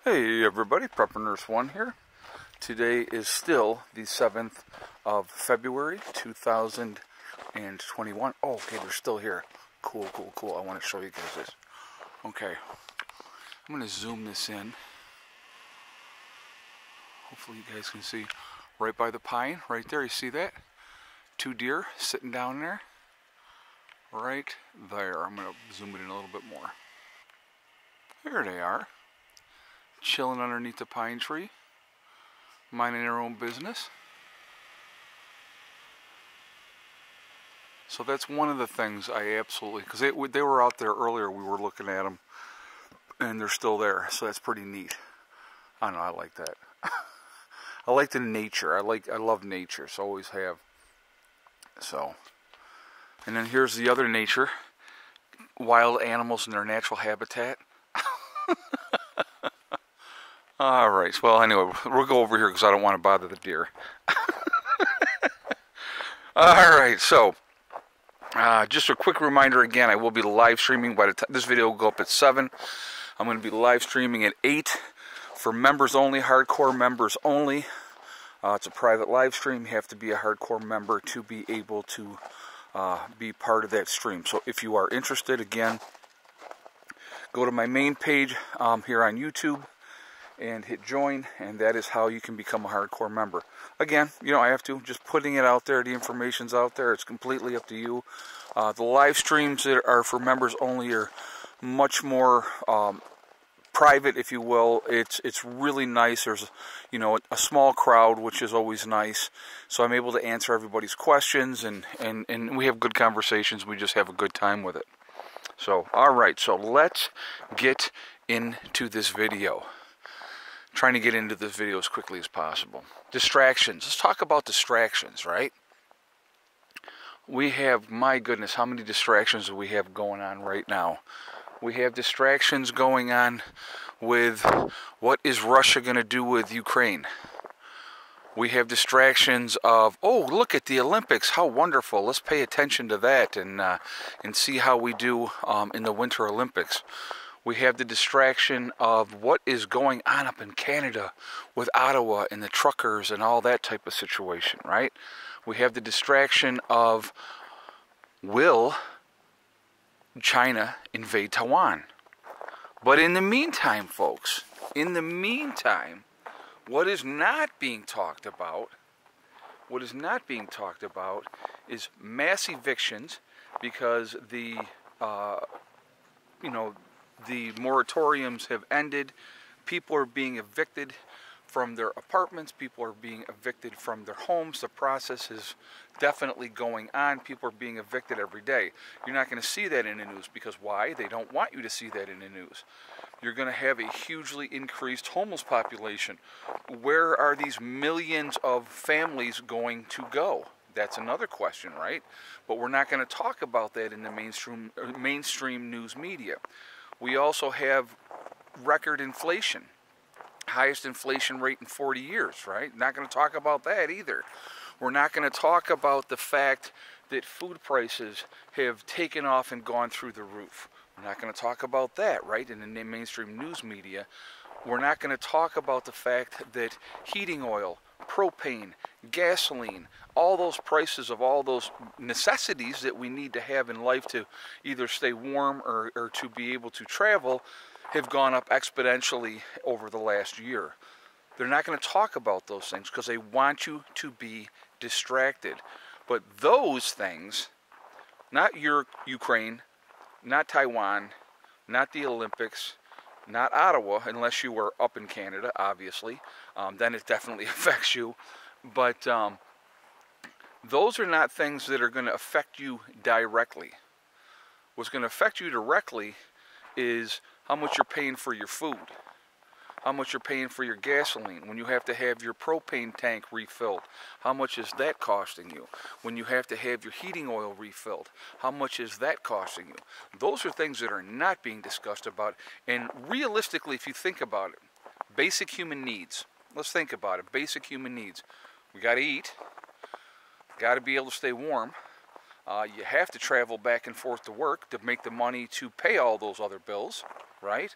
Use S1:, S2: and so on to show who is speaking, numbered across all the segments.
S1: Hey everybody, Prepper Nurse 1 here. Today is still the 7th of February 2021. Oh, okay, they're still here. Cool. I want to show you guys this. Okay, I'm going to zoom this in. Hopefully you guys can see right by the pine, right there. You see that? 2 deer sitting down there. Right there. I'm going to zoom it in a little bit more. There they are. Chilling underneath the pine tree, minding their own business. So that's one of the things I absolutely, because they were out there earlier, we were looking at them, and they're still there, so that's pretty neat. I don't know, I like that. I like the nature, I love nature, so always have. So, and then here's the other nature, wild animals in their natural habitat. Alright, well anyway, we'll go over here because I don't want to bother the deer. Alright, so, just a quick reminder again, I will be live streaming by the time this video will go up at 7. I'm going to be live streaming at 8 for members only, hardcore members only. It's a private live stream. You have to be a hardcore member to be able to be part of that stream. So if you are interested, again, go to my main page here on YouTube and hit join, and that is how you can become a hardcore member. Again, you don't have to, just putting it out there, the information's out there, it's completely up to you. The live streams that are for members only are much more private, if you will. It's really nice. There's, you know, a small crowd, which is always nice, so I'm able to answer everybody's questions, and we have good conversations. We just have a good time with it. So, alright, so let's get into this video. Trying to get into this video as quickly as possible. Distractions. Let's talk about distractions, right? We have, my goodness, how many distractions do we have going on right now? We have distractions going on with what is Russia going to do with Ukraine? We have distractions of, oh, look at the Olympics, how wonderful. Let's pay attention to that and see how we do in the Winter Olympics. We have the distraction of what is going on up in Canada with Ottawa and the truckers and all that type of situation, right? We have the distraction of, will China invade Taiwan? But in the meantime, folks, in the meantime, what is not being talked about, is mass evictions, because the, the moratoriums have ended. People are being evicted from their apartments. People are being evicted from their homes. The process is definitely going on. People are being evicted every day. You're not going to see that in the news, because why? They don't want you to see that in the news. You're going to have a hugely increased homeless population. Where are these millions of families going to go? That's another question, right? But we're not going to talk about that in the mainstream news media. We also have record inflation, highest inflation rate in 40 years, right? Not going to talk about that either. We're not going to talk about the fact that food prices have taken off and gone through the roof. We're not going to talk about that, right, in the mainstream news media. We're not going to talk about the fact that heating oil, propane, gasoline, all those prices of all those necessities that we need to have in life to either stay warm or to be able to travel have gone up exponentially over the last year. They're not going to talk about those things because they want you to be distracted. But those things, not your Ukraine, not Taiwan, not the Olympics, not Ottawa, unless you were up in Canada, obviously, then it definitely affects you. But those are not things that are going to affect you directly. What's going to affect you directly is how much you're paying for your food, how much you're paying for your gasoline, when you have to have your propane tank refilled, how much is that costing you? When you have to have your heating oil refilled, how much is that costing you? Those are things that are not being discussed about, and realistically, if you think about it, basic human needs, let's think about it, basic human needs. We got to eat, got to be able to stay warm, you have to travel back and forth to work to make the money to pay all those other bills, right?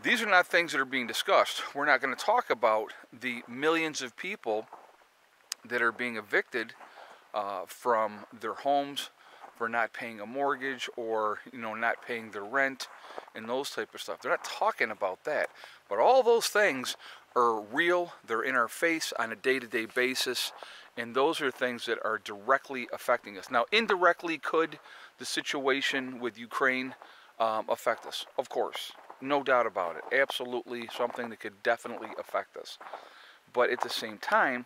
S1: These are not things that are being discussed. We're not going to talk about the millions of people that are being evicted from their homes for not paying a mortgage, or not paying their rent and those type of stuff. They're not talking about that. But all those things are real. They're in our face on a day-to-day basis, and those are things that are directly affecting us. Now, indirectly, could the situation with Ukraine affect us? Of course, no doubt about it. Absolutely something that could definitely affect us. But at the same time,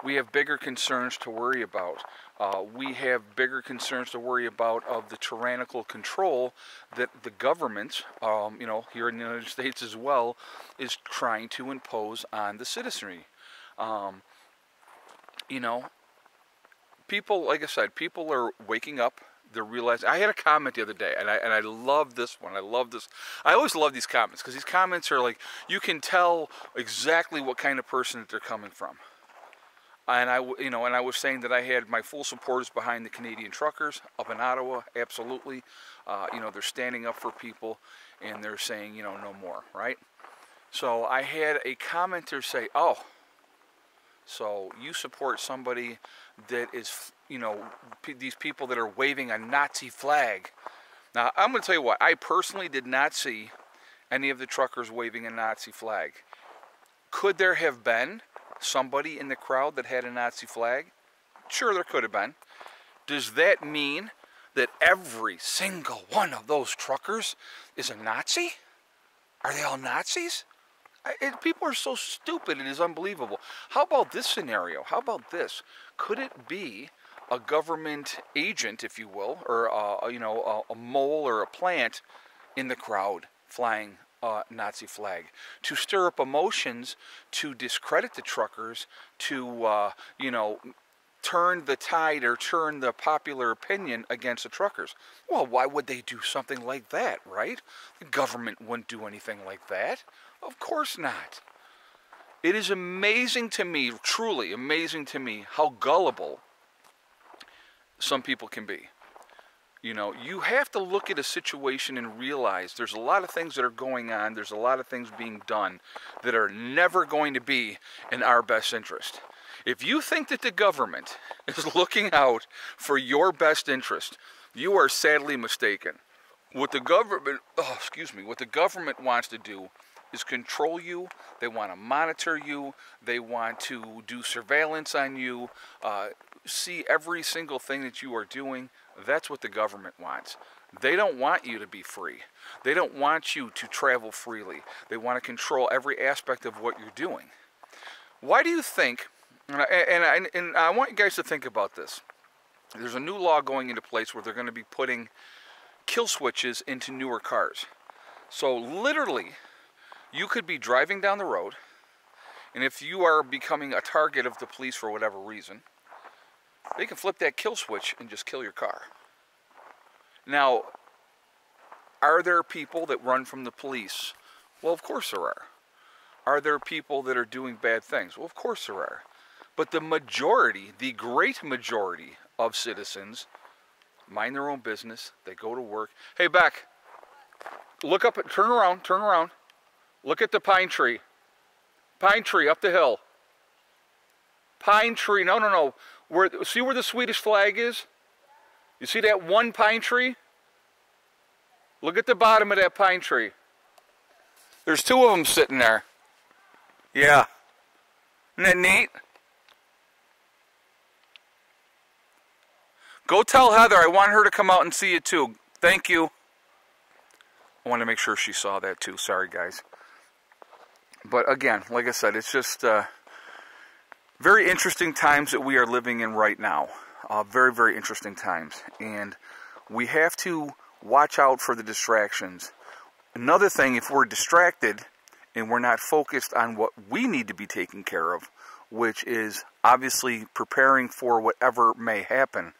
S1: we have bigger concerns to worry about. We have bigger concerns to worry about of the tyrannical control that the government, here in the United States as well, is trying to impose on the citizenry. People, like I said, people are waking up. They're realizing. I had a comment the other day, and I love this one. I love this. I always love these comments, because these comments are like, you can tell exactly what kind of person that they're coming from. And I was saying that I had my full supporters behind the Canadian truckers up in Ottawa. Absolutely, they're standing up for people, and they're saying, no more, right? So I had a commenter say, "Oh, so you support somebody that is, these people that are waving a Nazi flag." Now, I'm going to tell you what. I personally did not see any of the truckers waving a Nazi flag. Could there have been somebody in the crowd that had a Nazi flag? Sure, there could have been. Does that mean that every single one of those truckers is a Nazi? Are they all Nazis? People are so stupid, it is unbelievable. How about this scenario? How about this? Could it be a government agent, if you will, or a mole or a plant in the crowd flying Nazi flag to stir up emotions, to discredit the truckers, to turn the tide or turn the popular opinion against the truckers? Well, why would they do something like that, right? The government wouldn't do anything like that. Of course not. It is amazing to me, truly amazing to me, how gullible some people can be. You have to look at a situation and realize there's a lot of things that are going on, there's a lot of things being done that are never going to be in our best interest. If you think that the government is looking out for your best interest, you are sadly mistaken. What the government wants to do is control you. They want to monitor you. They want to do surveillance on you, see every single thing that you are doing. That's what the government wants. They don't want you to be free. They don't want you to travel freely. They want to control every aspect of what you're doing. Why do you think, and I want you guys to think about this. There's a new law going into place where they're going to be putting kill switches into newer cars. So literally, you could be driving down the road, and if you are becoming a target of the police for whatever reason, they can flip that kill switch and just kill your car. Now, are there people that run from the police? Well, of course there are. Are there people that are doing bad things? Well, of course there are. But the majority, the great majority of citizens mind their own business. They go to work. Hey, Beck, look up, turn around. Look at the pine tree. Pine tree up the hill. Pine tree, no. See where the Swedish flag is? You see that one pine tree? Look at the bottom of that pine tree. There's two of them sitting there. Yeah. Isn't that neat? Go tell Heather I want her to come out and see it too. Thank you. I want to make sure she saw that too. Sorry, guys. But again, like I said, it's just very interesting times that we are living in right now. Very, very interesting times. And we have to watch out for the distractions. Another thing, if we're distracted and we're not focused on what we need to be taking care of, which is obviously preparing for whatever may happen.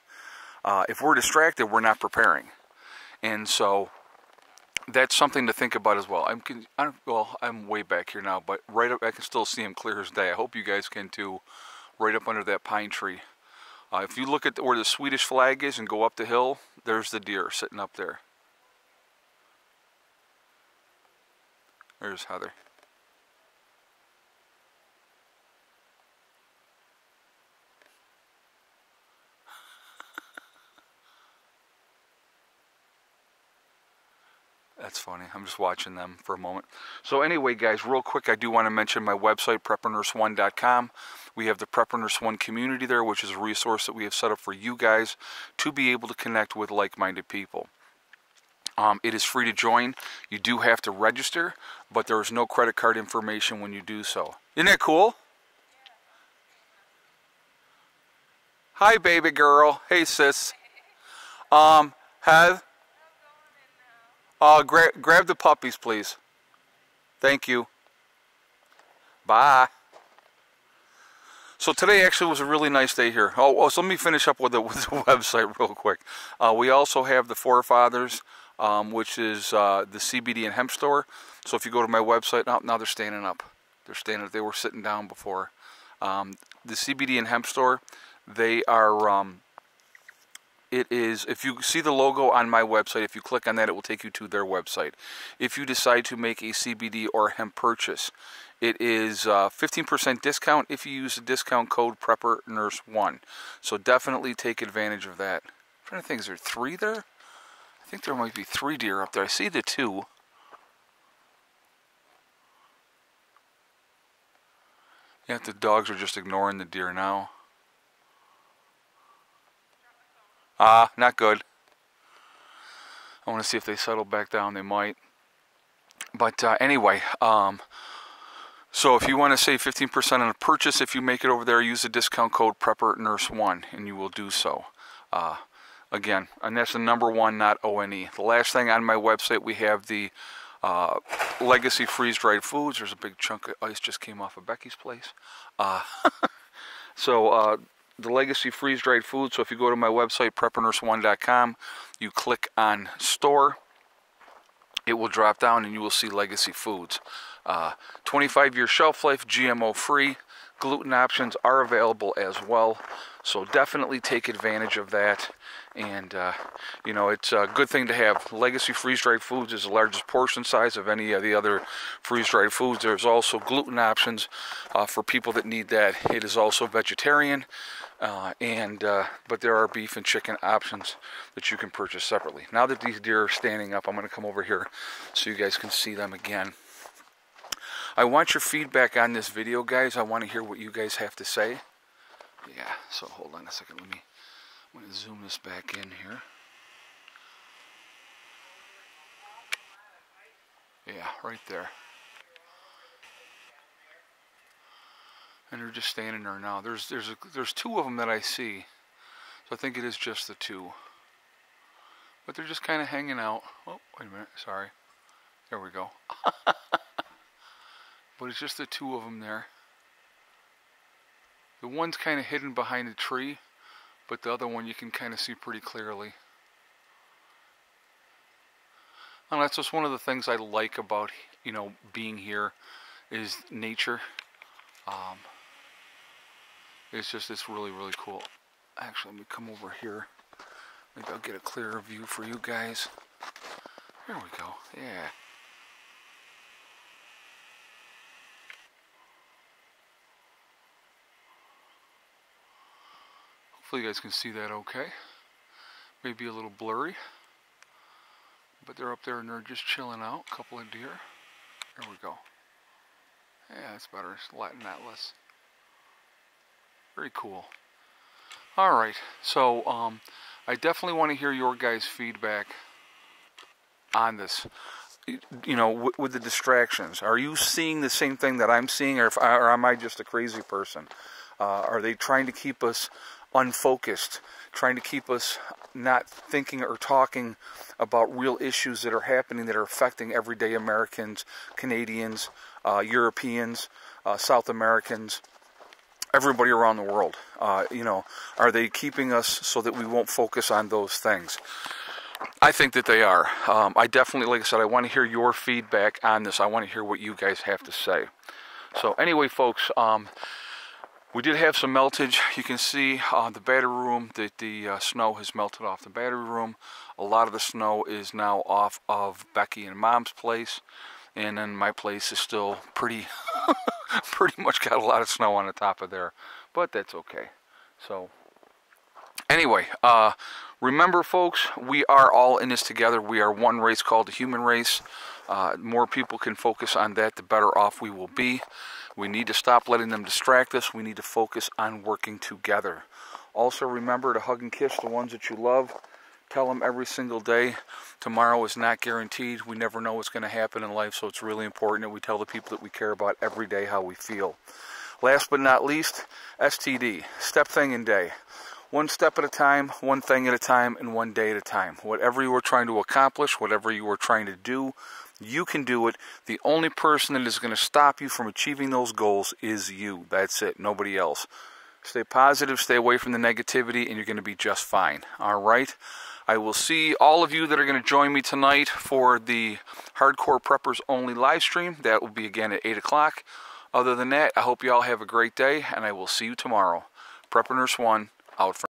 S1: If we're distracted, we're not preparing. And so that's something to think about as well. I'm way back here now, but right up, I can still see him clear as day. I hope you guys can too, right up under that pine tree. If you look at where the Swedish flag is and go up the hill, there's the deer sitting up there. There's Heather. That's funny. I'm just watching them for a moment. So anyway, guys, real quick, I do want to mention my website, preppernurse1.com. We have the Prepper Nurse 1 community there, which is a resource that we have set up for you guys to be able to connect with like-minded people. It is free to join. You do have to register, but there is no credit card information when you do so. Isn't that cool? Hi, baby girl. Hey, sis. Have... grab the puppies, please. Thank you. Bye. So today actually was a really nice day here. So let me finish up with the website real quick. We also have the Forefathers, which is the CBD and hemp store. So if you go to my website, now they're standing up. They're standing up. They were sitting down before. The CBD and hemp store, they are... It is, if you see the logo on my website, if you click on that, it will take you to their website. If you decide to make a CBD or hemp purchase, it is 15% discount if you use the discount code PrepperNurse1. So definitely take advantage of that. I'm trying to think, is there 3 there? I think there might be 3 deer up there. I see the 2. Yeah, the dogs are just ignoring the deer now. Not good. I want to see if they settle back down. They might. But anyway, so if you want to save 15% on a purchase, if you make it over there, use the discount code PrepperNurse1, and you will do so. Again, and that's the number 1, not O-N-E. The last thing on my website, we have the Legacy freeze-dried foods. There's a big chunk of ice just came off of Becky's place. The Legacy freeze-dried food. So if you go to my website, preppernurse1.com, you click on store, it will drop down and you will see Legacy foods. 25-year shelf life, GMO free. Gluten options are available as well. So definitely take advantage of that. And, you know, it's a good thing to have. Legacy freeze-dried foods is the largest portion size of any of the other freeze-dried foods. There's also gluten options for people that need that. It is also vegetarian. But there are beef and chicken options that you can purchase separately. Now that these deer are standing up, I'm going to come over here so you guys can see them again. I want your feedback on this video, guys. I want to hear what you guys have to say. Yeah, so hold on a second. I'm going to zoom this back in here. Yeah, right there. And they're just standing there now. There's 2 of them that I see. So I think it is just the 2. But they're just kind of hanging out. Oh, wait a minute. Sorry. There we go. But it's just the 2 of them there. The one's kind of hidden behind a tree, but the other one you can kind of see pretty clearly. And that's just one of the things I like about, you know, being here is nature. It's really, really cool. Actually, let me come over here. Maybe I'll get a clearer view for you guys. There we go. Yeah. Hopefully you guys can see that okay. Maybe a little blurry. But they're up there and they're just chilling out. A couple of deer. There we go. Yeah, that's better. It's that less. Very cool. Alright, so I definitely want to hear your guys' feedback on this. You know, with the distractions. Are you seeing the same thing that I'm seeing, or am I just a crazy person? Are they trying to keep us unfocused, trying to keep us not thinking or talking about real issues that are happening, that are affecting everyday Americans, Canadians, Europeans, South Americans, everybody around the world? You know, are they keeping us so that we won't focus on those things? I think that they are. I definitely, like I said, I want to hear your feedback on this. I want to hear what you guys have to say. So anyway, folks, we did have some meltage. You can see the battery room that the snow has melted off the battery room. A lot of the snow is now off of Becky and Mom's place. and then my place is still pretty pretty much got a lot of snow on the top of there, but that's okay. So anyway, remember folks, we are all in this together. We are one race called the human race. More people can focus on that, the better off we will be. We need to stop letting them distract us. We need to focus on working together. Also remember to hug and kiss the ones that you love. Tell them every single day. Tomorrow is not guaranteed. We never know what's going to happen in life, so it's really important that we tell the people that we care about every day how we feel. Last but not least, STD, step, thing, and day. One step at a time, one thing at a time, and one day at a time. Whatever you are trying to accomplish, whatever you are trying to do, you can do it. The only person that is going to stop you from achieving those goals is you. That's it, nobody else. Stay positive, stay away from the negativity, and you're going to be just fine. All right? I will see all of you that are going to join me tonight for the Hardcore Preppers Only live stream. That will be again at 8 o'clock. Other than that, I hope you all have a great day, and I will see you tomorrow. Prepper Nurse 1, out for